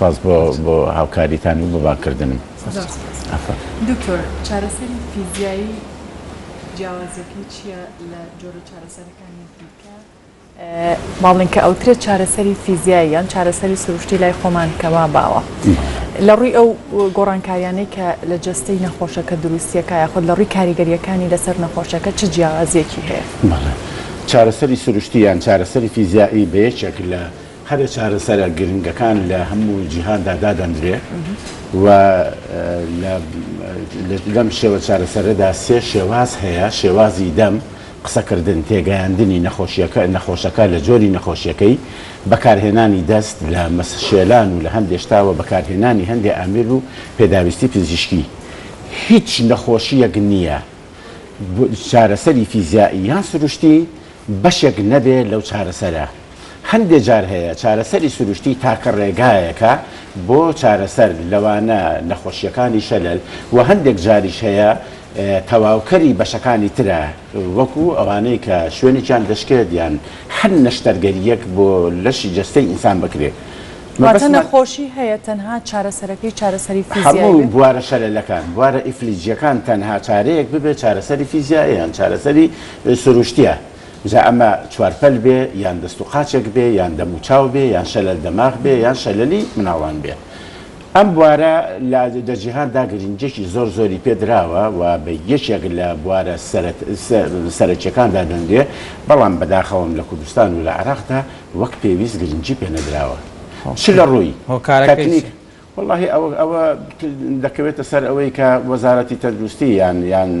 سپاس بۆ هاوکاریتان و بۆ باکردنم. دکتۆر چارەسەری فیزیایی جیاوازەکەی چییە لە جۆرە چارەسەرەکانی دیکە؟ باڵێن کە ئەوترێت چارەسەری فیزیایی یان چارەسەری سروشتی لای خۆمان کەوا باوە لە ڕووی ئەو گۆڕانکاریانەی کە لە جەستەی نەخۆشەکە دروستیەکە یاخود لە ڕووی کاریگەریەکانی لەسەر نەخۆشەکە چ جیاوازیەکی هەیە؟ چارەسەری سروشتی یان چارەسەری فیزیایی بەیەکێک لە هەرە چارەسەرە گرنگەکان لە هەموو جیهاندا دادەنرێ و لەم شێوە چارەسەرەدا سێ شێواز هەیە. شێوازی دەم قسەکردن تێگەیاندنی نەخۆشەکە لە جۆری نەخۆشیەکەی بەکارهێنانی دەست لە شێلان و لە هەندێک شتاوە بەکارهێنانی هەندێک ئامیر و پێداویستی پزیشکی. هیچ نەخۆشیەک نییە چارەسەری فیزیایی یان سروشتی بەشێک نەبێ لەو چارەسەرە. هەندێک جار هەیە چارەسەری سروشتی تاکە ڕێگایەکە بۆ چارەسەر لەوانە نەخۆشیەکانی شەلل و هەندێک جاریش هەیە تەواوکەری بەشەکانی ترە وەکو ئەوانەی کە شوێنێکیان دەشکێت یان هەر نەشتەرگەریەک بۆ لەشی جەستەی ئینسان بکرێت. واتە نەخۆشی هەیە تەنها چارەسەرەکەی چارەسەری فیزیایی هەموو بوارە شەلەلەکان بوارە ئیفلیجیەکان تەنها چارەیەک ببێت چارەسەری فیزیایی یان چارەسەری سروشتیە. جا ئەمە چوارپەل بێ یان دەست و قاچێک بێ یان دەموچاو بێ یان شەلەل دەماغ بێ یان شەلەلی مناڵان بێ. ئەم بوارە لە دەجیهاندا گرنگێکی زۆری پێدراوە و بە یەکێک لە بوارە سەرەکیەکاندا دەنگێ بەڵام بەداخەوەم لە کوردستان و لە عێراقدا وەک پێویست گرنگی پێنەدراوە. چ لە ڕووی تەکنیک والله ئەوە دەکەوێتە سەر ئەوەی کە وەزارەتی تەندروستی یان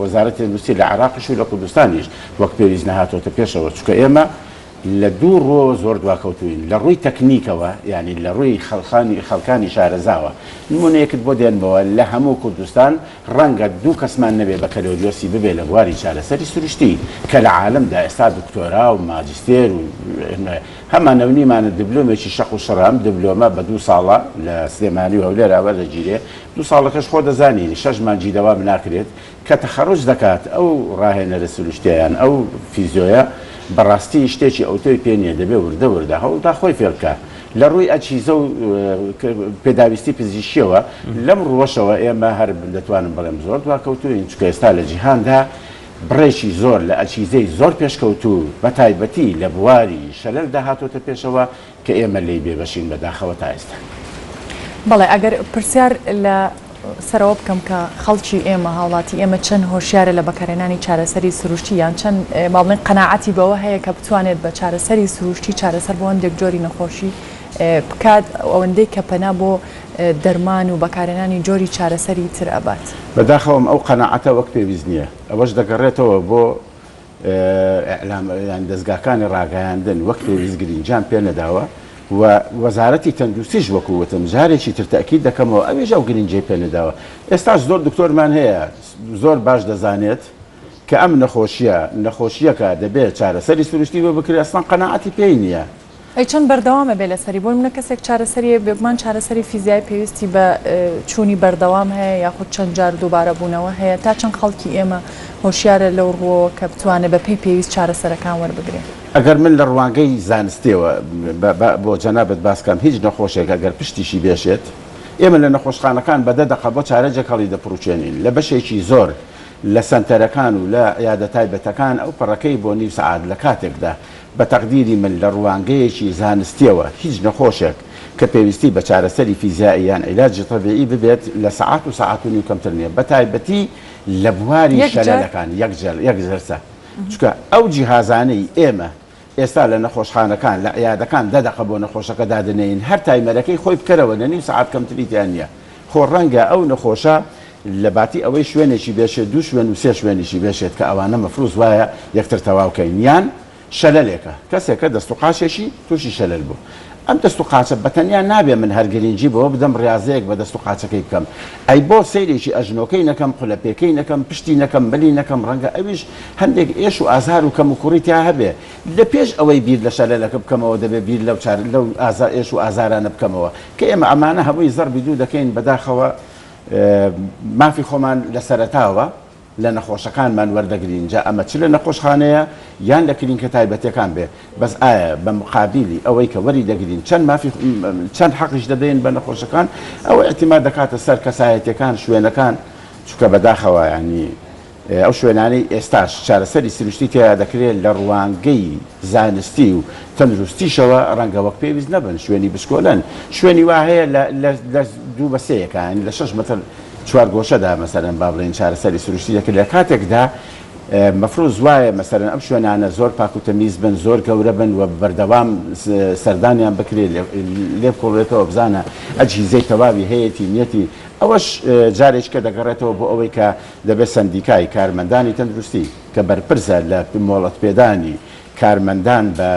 وەزارەتی تەندروستی لە عێراقیش و لە کوردستانیش وەک پێویست نەهاتۆتە پێشەوە چونکە ئێمە لە دوو ڕۆ زۆر دواکەوتوین لە ڕووی تەکنیکەوە یعنی لە ڕووی خەڵکانی شارەزاوە نمونەیەکت بۆ دێنبەوە لە هەموو کوردستان ڕەنگە دوو کەسمان نەبێ بە کەلۆریۆسی ببێ لە بواری چارەسەری سروشتی کە لە عالەمدا ئێستا دکتۆرا و ماجستێر و هەمانەونیمانە دیبلۆمێکی شەق و شەڕام دیبلۆمە بە 2 ساڵە لە سلێمانی و هەولێراوە دەگیرێ 2 ساڵەکەش خۆ دەزانین 6 مانجی دەوام ناکرێت کە تەخەڕوج دەکات ئەو ڕاهێنەرە سروشتیان ئەو فیزیۆیە بەڕاستی شتێکی ئەوتۆی پێ نییە دەبێ وردە هەوڵدا خۆی فێڵکە لە ڕووی ئەچیزە و پێداویستی پزیشکیەوە لەم ڕۆژەوە ئێمە هەر دەتوانم بڵێم زۆر دواکەوتوین چونکە ئێستا لە جیهاندا بڕێکی زۆر لە ئەچیزەی زۆر پێشکەوتوو بە تایبەتی لە بواری شەلەل داهاتۆتە پێشەوە کە ئێمە لێی بێبەشین بەداخەوە تا ئێستا. بەڵێ ئەگەر پرسیار لە سەرەوە بکەم کە خەڵکی ئێمە هاوڵاتی ئێمە چەند هۆشیارە لە بەکارهێنانی چارەسەری سروشتی یان چەند باڵێن قەناعەتی بەوە هەیە کە بتوانێت بە چارەسەری سروشتی چارەسەر بۆ هەندێک جۆری نەخۆشی بکات ئەوەندەی کە پەنا بۆ دەرمان و بەکارهێنانی جۆری چارەسەری تر ئەبات. بەداخەوەم ئەو قەناعەتە وەک پێویست نییە ئەوەش دەگەڕێتەوە بۆ دەستگاکانی ڕاگەیاندن وەک پێویست گرنگیان پێ نەداوە و وەزارەتی تەندروستیش وەکووتم جارێکی تر تەکید دەکەمەوە ئەوێژە و گرنگی پێ نەداوە. ئێستاش زۆر دکتۆرمان هەیە زۆر باش دەزانێت کە ئەم نەخۆشیەکە دەبێت چارەسەری سروشتی بۆ بکرێت ئەسڵان قەناعەتی پێی نییە. ئەی چەند بەردەوامە بێ لەسەری بۆ منە کەسێک چارەسەری بێگومان چارەسەری فیزیای پێویستی بە چوونی بەردەوام هەیە یاخود چەند جار دووبارە بوونەوە هەیە تا چەند خەڵکی ئێمە هۆشیارە لەو ڕۆ کە بتوانێت بە پێی پێویست چارەسەرەکان وەربگرێت. ئەگەر من لە ڕوانگەی زانستیەوە بۆ جەنابەت باسکەم هیچ نەخۆشێک ئەگەر پشتیشی بێشێت ئێمە لە نەخۆشخانەکان بە 10 دقە بۆ چارەجێک هەڵی دەپڕوچێنین لە بەشێکی زۆر لە سەنتەرەکان و لە یادە تایبەتەکان ئەو پەڕەکەی بۆ نیم سەعات لە کاتێکدا بە تەقدیری من لە ڕوانگەیەکی زانستیەوە هیچ نەخۆشێک کە پێویستی بە چارەسەری فیزیایی یان عیلاجی طبیعی ببێت لە سەعات و سەعات و نیو کەمتر نییە بە تایبەتی لە بواری شەلەلەکان یەک جەرسە چونکە ئەو جیهازانەی ئێمە ئێستا لە نەخۆشخانەکان لە عیادەکان 10 دقە بۆ نەخۆشەکە دادنێین هەر تایمەرەکەی خۆی بکەرەوە لە نیم سەعات کەمتریتیان نییە. خۆ ڕەنگە ئەو نەخۆشە لە باتی ئەوەی شوێنێکی بێشێت 2 شوێن و 3 شوێنیشی بێشێت کە ئەوانە مەفروض وایە یەکتر تەواوکەین یان شەلەلێکە کەسێکە دەست و قاچێکی تووشی شەلەل بوو. ئەم دەست و قاچە بەتەنیا نابێ من هەر گرنگی بەوە بدەم ڕاضەیەک بە دەست و قاچەکەی بکەم ئەی بۆ سەیرێکی ئەژنۆکەی نەکەم قولەپێکەی نەکەم پشتی نەکەم بەلی نەکەم ڕەنگە ئەویش هەندێک ئێش و ئازار و کەم و کوڕیتیا هەبێ لە پێش ئەوەی بیر لە شەلەلەکە بکەمەوە دەبێ بیر لەو ئێش و ئازارانە بکەمەوە کە ئێمە ئەمانە هەمووی زەربی دوو دەکەین بەداخەوە مافی خۆمان لە سەرەتاوە لە نەخۆشەکانمان وەردەگرین جا ئەمە چ لە نەخۆشخانەیە یان لە کلینکە تایبەتەکان بێ بەس ئایا بە مقابلی ئەوەی کە وەری دەگرین چەند حەقیش دەدەین بە نەخۆشەکان ئەوە احتیمال دەکاتە سەر کەسایەتیەکان شوێنەکان چونکە بەداخەوە ینی ئەو شوێنانەی ئێستاش چارەسەری سروشتی تیا دەکرێت لە ڕوانگەی زانستی و تەندروستیشەوە ڕەنگە وەک پێویست نەبن شوێنی بشکۆلن شوێنی وا هەیە لە دوو بەسەیەکان لە 6 مەتر چوار گۆشەدا مەسەرەن با بڵێن چارەسەری سروشتی دەکرێت لە کاتێکدا مەفروض وایە مەسەرەن ئەم شوێنانە زۆر پاک و تەمیز بن زۆر گەورە بن و بەردەوام سەردانیان بکرێت لێ بکۆڵێتەوە بزانە ئەجهیزەی تەواوی هەیەی نیەتی ئەوەش جارێک کە دەگەڕێتەوە بۆ ئەوەی کە دەبێت سندیکای کارمەندانی تەندروستی کە بەرپرسە لە مۆڵەت پێدانی کارمەندان بە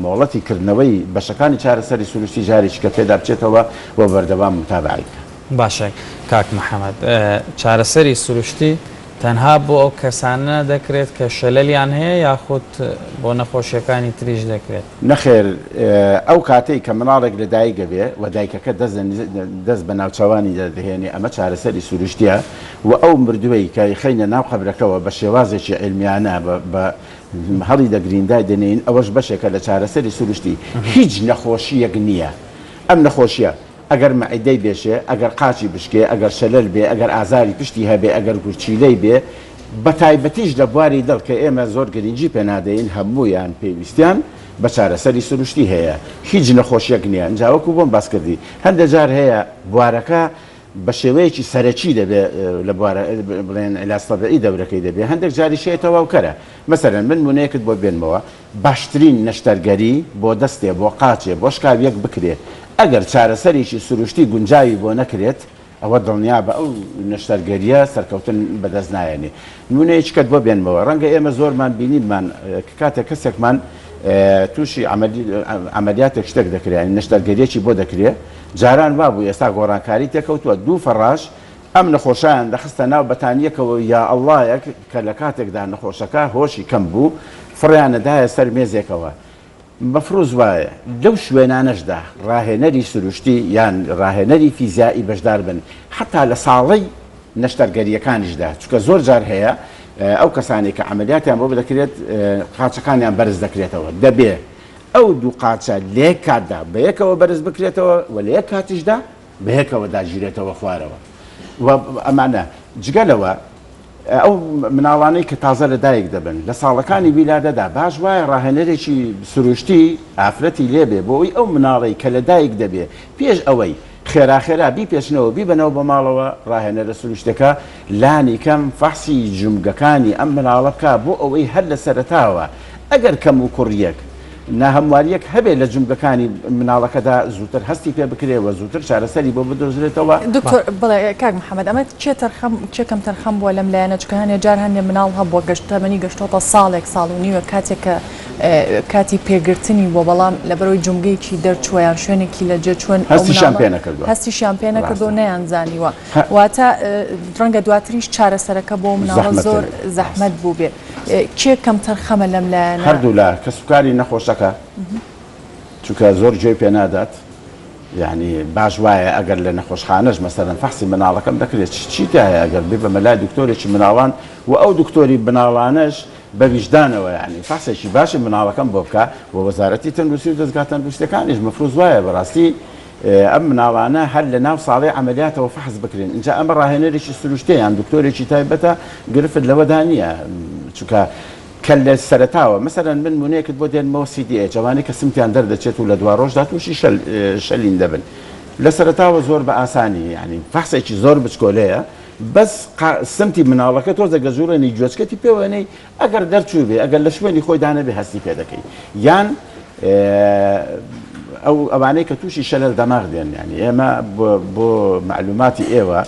مۆڵەتی کردنەوەی بەشەکانی چارەسەری سروشتی جارێک کە پێدا بچێتەوە بۆ بەردەوام متابعی باشە کاک محەممەد چارەسەری سروشتی تەنها بۆ ئەو کەسانە دەکرێت کە شەلەلیان هەیە یاخود بۆ نەخۆشیەکانی تریش دەکرێت نەخێر ئەو کاتەی کە مناڵێک لە دایکە بێ و دایکەکە دەست بە ناوچەوانی دەدەهێنێ ئەمە چارەسەری سروشتیە و ئەو مردووەی کە خەینە ناو قەبرەکەەوە بە شێوازێکی علمیانە بە هەڵی دەگریندای دەنێن ئەوەش بەشێکە لە چارەسەری سروشتی هیچ نەخۆشیەک نییە ئەم نەخۆشیە ئەگەر مەعیدەی بێشێ ئەگەر قاچی بشکێ ئەگەر شەلەل بێ ئەگەر ئازاری پشتی هەبێ ئەگەر گورچیلەی بێ بە تایبەتیش لە بواری دڵ کە ئێمە زۆر گرنگی پێنادەین هەموویان پێویستیان بە چارەسەری سروشتی هەیە هیچ نەخۆشیەک نییە ئەنجاوەکو بۆم باس کردی هەندێک جار هەیە بوارەکە بە شێوەیەکی سەرەکی دەبێ لە بڵێن عیلاج تەبیعی دەورەکەی دەبێ هەندێک جاری شێتەوە و کەرە مەسەرەن من نمونەیەکت بۆ بێنمەوە باشترین نەشتەرگەری بۆ دەستێ بۆ قاچێ بۆ شکاویەک بکرێت ئەگەر چارەسەریشی سروشتی گونجاوی بۆ نەکرێت ئەوە دڵنیا بە ئەو نەشتەرگەریە سەرکەوتن بەدەست نایەنێ نمونەیەکت بۆ بێنمەوە ڕەنگە ئێمە زۆرمان بینیمان کاتێک کەسێکمان تووشی ئەمەلیاتێک شتێک دەکرێت نەشتەرگەریەکی بۆ دەکرێت جاران وابوو ئێستا گۆڕانکاری تێکەوتووە دوو فەڕاش ئەم نەخۆشیان دەخستە ناو بەتانیەکەوە یا ئەڵڵایەک کە لە کاتێکدا نەخۆشەکە هۆشی کەم بوو فڕیانەدایە سەر مێزێکەوە مەفروض وایە لەو شوێنانەشدا ڕاهێنەری سروشتی یان ڕاهێنەری فیزیایی بەشدار بن حتا لە ساڵەی نەشتەرگەریەکانیشدا چونکە زۆر جار هەیە ئەو کەسانی کە عملیاتیان بۆ بدەکرێت قاچەکانیان بەرز دەکرێتەوە دەبێ ئەو دوو قاچە لە یەک کاتدا بە یەکەوە بەرز بکرێتەوە و لە یەک کاتیشدا بە یەکەوە داگیرێتەوە خوارەوە و ئەمانە جگەلەوە ئەو مناڵانەی کە تازە لە دایک دەبن لە ساڵەکانی ویلادەدا باش وایە ڕاهێنەرێکی سروشتی ئافرەتی لێبێ بۆی ئەو مناڵی کە لە دایک دەبێ پێش ئەوەی خێراخێرا بی پێشنەوە بیبنەوە بە ماڵەوە ڕاهێنەرە سروشتەکە لانی کەم فەحسی جومگەکانی ئەم مناڵە بکە بۆ ئەوەی هەر لە سەرەتاوە ئەگەر کەم و کوڕیەک ناهەمواریەک هەبێت لە جومگەکانی مناڵەکەدا زووتر هەستی پێ بکرێەوە زووتر چارەسەری بۆ بدۆزرێتەوە دکتۆر بڵێ کاک محەممەد ئەمە چێکم تەرخەم بووە لەم لایەنە چکە هەنێ جار هەندێ مناڵ هەبووە گەشتەمەنی گەشتۆتە ساڵێک ساڵ و نیوە کاتێکە کاتی پێگرتنی بۆ بەڵام لە بەرەوەی جومگەیەکی دەرچووەیان شوێنێکی لە جێ چۆن هەستیشیان پێ نەکردو نەیانزانیوە واتە ڕەنگە دواتریش چارەسەرەکە بۆ مناڵە زۆر زەحمەت بوو بێ کێکەم تەرخەمە لەم لایەنە هەردوو لە کەسوکاری نەخۆشەکە چونکە زۆر گوێی پێ نادات یعنی باش وایە ئەگەر لە نەخۆشخانەش مەسەرەن فەحسی مناڵەکەم دەکرێت چیت هەیە ئەگەر بێ بە مەلای دکتۆرێکی مناڵان و ئەو دکتۆری بناڵانەش بە ویژدانەوە یعنی فەحسێکی باشی مناڵەکەم بۆ بکە و وەزارەتی تەندروستی و دەستگا تەندروستیەکانیش مەفروض وایە بەڕاستی ئەم مناڵانە هەر لە ناو ساڵی عملیاتەوە فەحس بکرێن اینجا ئەمە ڕاهێنەرێکی سروشتیە یان دکتۆرێکی تایبەتە گرفت لەوەدا نییە چونکە کە لە سەرەتاوە مەسەرەن من نمونەیەکت بۆ دێنمەوە CDA جوانی کە سمتیان دەردەچێت و لە دوا ڕۆژدا تووشی شەلین دەبن لە سەرەتاوە زۆر بە ئاسانی یعنی فەحسێکی زۆر بچکۆلەیە بەس سمتی مناڵەکە تۆزە گەزوورێنی گوێچکەتی پێوەنەی ئەگەر دەرچوو بێ ئەگەر لە شوێنی خۆی دانەبێ هەستی پێ دەکەی یان ئەو ئەوانەی کە تووشی شەلەل دەماغ دێن ینی ئێمە بۆ معلوماتی ئێوە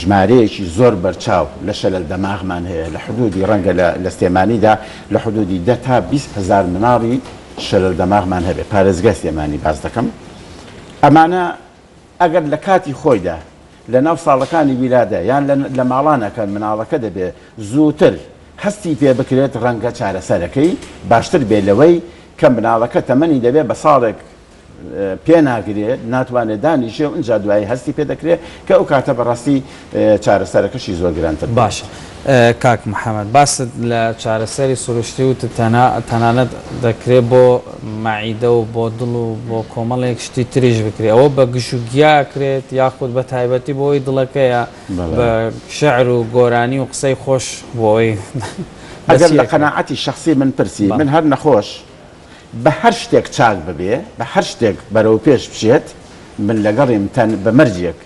ژمارەیەکی زۆر بەرچاو لە شەلەل دەماغمان هەیە لە حدودی ڕەنگە لە سلێمانیدا لە حدودی 10 تا 20,000 مناڵی شەلەل دەماغمان هەبێ پارێزگا سلێمانی باز دەکەم ئەمانە ئەگەر لە کاتی خۆیدا لە ناو ساڵەکانی ویلادە یان لە ماڵانەکە مناڵەکە دەبێ زووتر هەستی پێ بکرێت ڕەنگە چارەسەرەکەی باشتر بێ لەوەی کە مناڵەکە تەمەنی دەبێ بە ساڵێک پێ ناگرێت ناتوانێت دانیشێ و اینجا دوایی هەستی پێ دەکرێت کە ئەو کاتە بەڕاستی چارەسەرەکەشی زۆر گرانتر باشە. کاک محەممەد باست لە چارەسەری سروشتی و تەنانەت دەکرێت بۆ مەعیدە و بۆ دڵ و بۆ کۆمەڵێک شتی تریش بکرێت ئەوە بە گشوگیاکرێت یاخود بە تایبەتی بۆی دڵەکەیە بە شعر و گۆرانی و قسەی خۆش بۆی ئەگەر لە قەناعەتی شخصی من پرسی من هەر نەخۆش بە هەر شتێک چاک ببێ بە هەر شتێک بەرەو پێش بچێت من لەگەڵیم تەن بە مەرجێک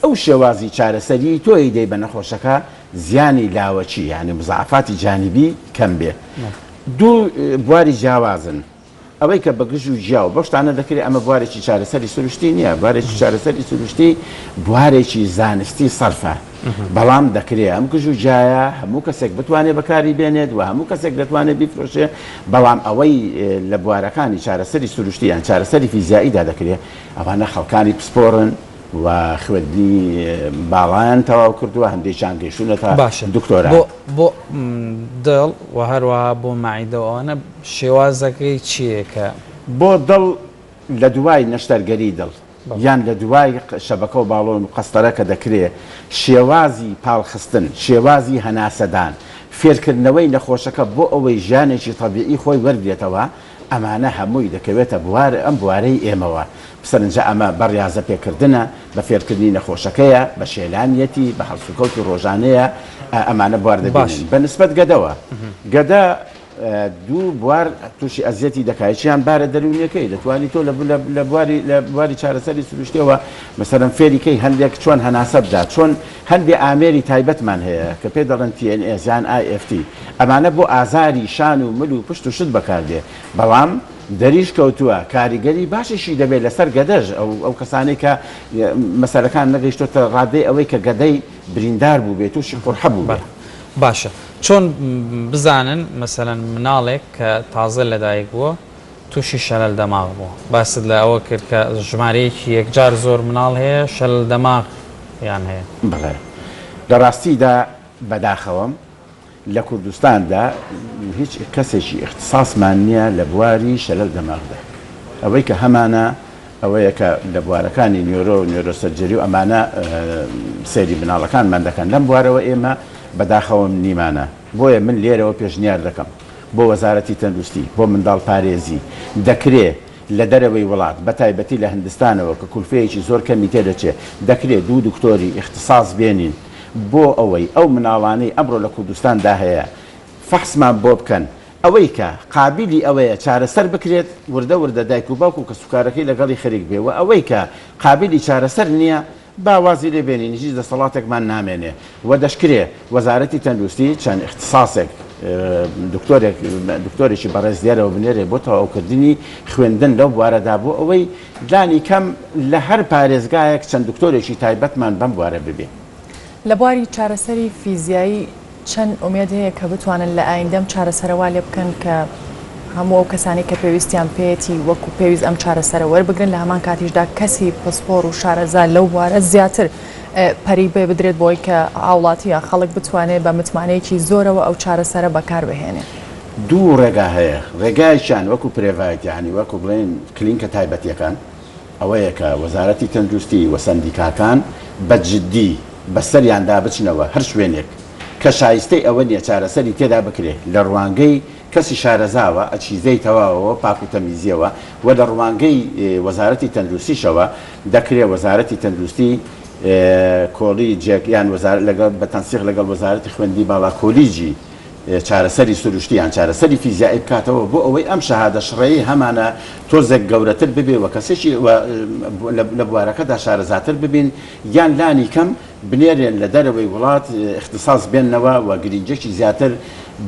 ئەو شێوازی چارەسەری تۆی دەی بە نەخۆشەکە زیانی لاوەچی یعنی مزعفاتی جانبی کەم بێ دوو بواری جیاوازن ئەوەی کە بە گژ و ژیا و بەو شتانە دەکرێت ئەمە بوارێکی چارەسەری سروشتی نییە بوارێکی چارەسەری سروشتی بوارێکی زانستی سەرفە بەڵام دەکرێت ئەم گژ و جایە هەموو کەسێک بتوانێت بەکاری بێنێت و هەموو کەسێک دەتوانێت بیفرۆشێ بەڵام ئەوەی لە بوارەکانی چارەسەری سروشتی یان چارەسەری فیزیاییدا دەکرێت ئەوانە خەڵکانی پسپۆرن و خوێندنی باڵیان تەواو کردووە هەندێکیان گەیشتونەتە دکتۆرە بۆ دڵ و هەروەها بۆ مەعیدەوەوانە شێوازەکەی چییە کە بۆ دڵ لە دوای نەشتەرگەری دڵ یان لە دوای شەبەکە و باڵۆن و قەستەرە کە دەکرێت شێوازی پاڵخستن شێوازی هەناسەدان فێرکردنەوەی نەخۆشەکە بۆ ئەوەی ژیانێکی تەبیعی خۆی وەرگێتەوە ئەمانە هەمووی دەکەوێتە بوار ئەم بوارەی ئێمەوە بسەرنجە ئەمە بەڕیازە پێکردنە بە فێرکردنی نەخۆشەکەیە بە شێلانیەتی بە هەڵسوکەوتی ڕۆژانەیە ئەمانە بوار دەبێت بە نسبەت گەدەوە گەدە دوو بوار تووشی ئەزیەتی دەکایچیان بارە دەرونیەکەی دەتوانانی تۆ لە بواری چارەسەری سروشتیەوە مەسەرەن فێریکەی هەندێک چۆن هەناسە بدات چۆن هەندێک ئامێری تایبەتمان هەیە کە پێ دەڵێن TNS یان IFT ئەمانە بۆ ئازاری شان و مل و پشت و شت بەکاردێ بەڵام دەریش کەوتووە کاریگەری باشیشی دەبێت لەسەر گەدەژ ئەو کەسانی کە مەسەرەکان نەگەیشتۆتە ڕادەی ئەوەی کە گەدەی بریندار بوو بێت تووشی قورحە بوو بێت باشە چۆن بزانن مەسەرەن مناڵێک کە تازە لەدایک بووە تووشی شەلل دەماغ بووە باست لە ئەوە کرد کە ژمارەیەکی یەکجار زۆر مناڵ هەیە شەلل دەماغ یان هەیە بڵێ لە ڕاستیدا بەداخەوەم لە کوردستاندا هیچ کەسێکی اختصاسمان نییە لە بواری شەلل دەماغدا ئەوەی کە هەمانە ئەوەیە کە لە بوارەکانی نیۆرۆ و نیۆرۆسەرجەری و ئەمانە سەیری مناڵەکانمان دەکەن لەم بوارەوە ئێمە بەداخەوەم نیمانە بۆیە من لێرەوە پێشنیار دەکەم بۆ وەزارەتی تەندروستی بۆ منداڵ پارێزی دەکرێت لە دەرەوەی وڵات بە تایبەتی لە هندستانەوە کە کولفەیەکی زۆر کەمی تێدەچێت دەکرێت دوو دکتۆری اختصاص بێنین بۆ ئەوەی ئەو مناڵانەی ئەمڕۆ لە کوردستاندا هەیە فەحسمان بۆ بکەن ئەوەی کە قابلی ئەوەیە چارەسەر بکرێت وردە وردە دایک و باوکو کە سوکارەکەی لەگەڵی خەریک بێ و ئەوەی کە قابلی چارەسەر نییە باوازی لێ بێنین هیچ دەسەڵاتێکمان نامێنێ و دەشکرێ وەزارەتی تەندروستی چەند اختصاسێک دکتۆرێکی بەڕێز دیارەوە بنێرێ بۆ تەواوکردنی خوێندن لەو بوارەدا بۆ ئەوەی دانی کەم لە هەر پارێزگایەک چەند دکتۆرێکی تایبەتمان بەم بوارە ببێ لە بواری چارەسەری فیزیایی چەند ئومێد هەیە کە بتوانن لە ئایندەم چارەسەرەوا لێ بکەن کە هەموو ئەو کەسانی کە پێویستیان پێێتی وەکو پێویست ئەم چارەسەرە وەربگرن لە هەمان کاتیشدا کەسی پسپۆر و شارەزا لەو بوارە زیاتر پەری بێ بدرێت بۆی کە ئاوڵاتی یا خەڵک بتوانێت بە متمانەیەکی زۆرەوە ئەو چارەسەرە بەکار بهێنێ دوو ڕێگا هەیە ڕێگایشان وەکو پرێڤایەتیانی وەکو بڵێن کلینکە تایبەتیەکان ئەوەیە کە وەزارەتی تەندروستی و سەندیکاکان بەجددی بەسەریاندا بچنەوە هەر شوێنێک کە شایستەی ئەوە نیە چارەسەری تێدا بکرێت لە ڕوانگەی کەسی شارەزاوە ئەچیزەی تەواوەوە پاک و تەمیزیەوە و لە ڕوانگەی وەزارەتی تەندروستیشەوە دەکرێت وەزارەتی تەندروستی کۆڵی جێکیان لەگەڵ بە تەنسیق لەگەڵ وەزارەتی خوێندی باڵا کۆلیجی چارەسەری سروشتیان چارەسەری فیزیایی بکاتەوە بۆ ئەوەی ئەم شەهادە شڕەیی هەمانە تۆزێک گەورەتر ببێ و کەسێکی لە بوارەکەدا شارەزاتر ببین یان لانی کەم بنێرێن لە دەرەوەی وڵات اختصاص بێننەوە و گرنگجێکی زیاتر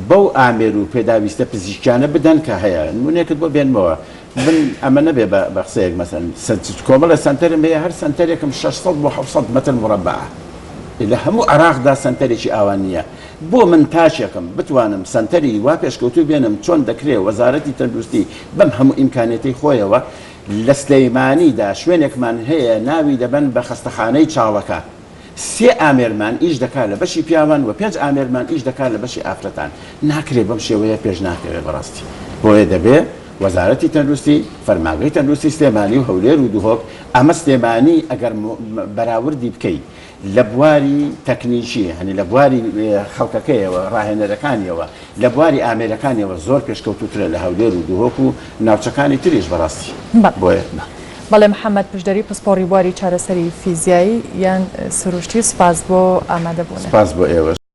بەو ئامێر و پێداویستە پزیشکیانە بدەن کە هەیە نمونێکت بۆ بێنمەوە ئەمە نەبێ بە قسەیەک مەسەن کۆمەڵە سنتەرم هەیە هەر سنتەرێکم 600 بۆ 700 مەتر مربع لە هەموو عراقدا سنتەرێکی ئاوان نییە بۆ من تاشێکم بتوانم سنتەری وا پێشکەوتوو بێنم چۆن دەکرێت وەزارەتی تەندروستی بەم هەموو ئیمکانێتی خۆیەوە لە سلەیمانیدا شوێنێکمان هەیە ناوی دەبەن بە خەستەخانەی چاڵەکە 3 ئامێرمان ئیش دەکات لە بەشی پیاوان و 5 ئامێرمان ئیش دەکات لە بەشی ئافرەتان ناکرێت بەم شێوەیە پێش ناکەوێت بەڕاستی بۆیە دەبێت وەزارەتی تەندروستی فەرمانگەی تەندروستی سلێمانی و هەولێر و دووهۆک ئەمە سلێمانی ئەگەر بەراوردی بکەیت لە بواری تەکنیکی هەنی لە بواری خەڵکەکەیەوە ڕاهێنەرەکانیەوە لە بواری ئامێرەکانیەوە زۆر پێشکەوتوترە لە هەولێر و دووهۆک و ناوچەکانی تریش بەڕاستی بۆیە بەڵێ محەممەد پشدەری پسپۆڕی بواری چارەسەری فیزیایی یان سروشتی سپاس بۆ ئامادەبوون سپاس بۆ ئێوە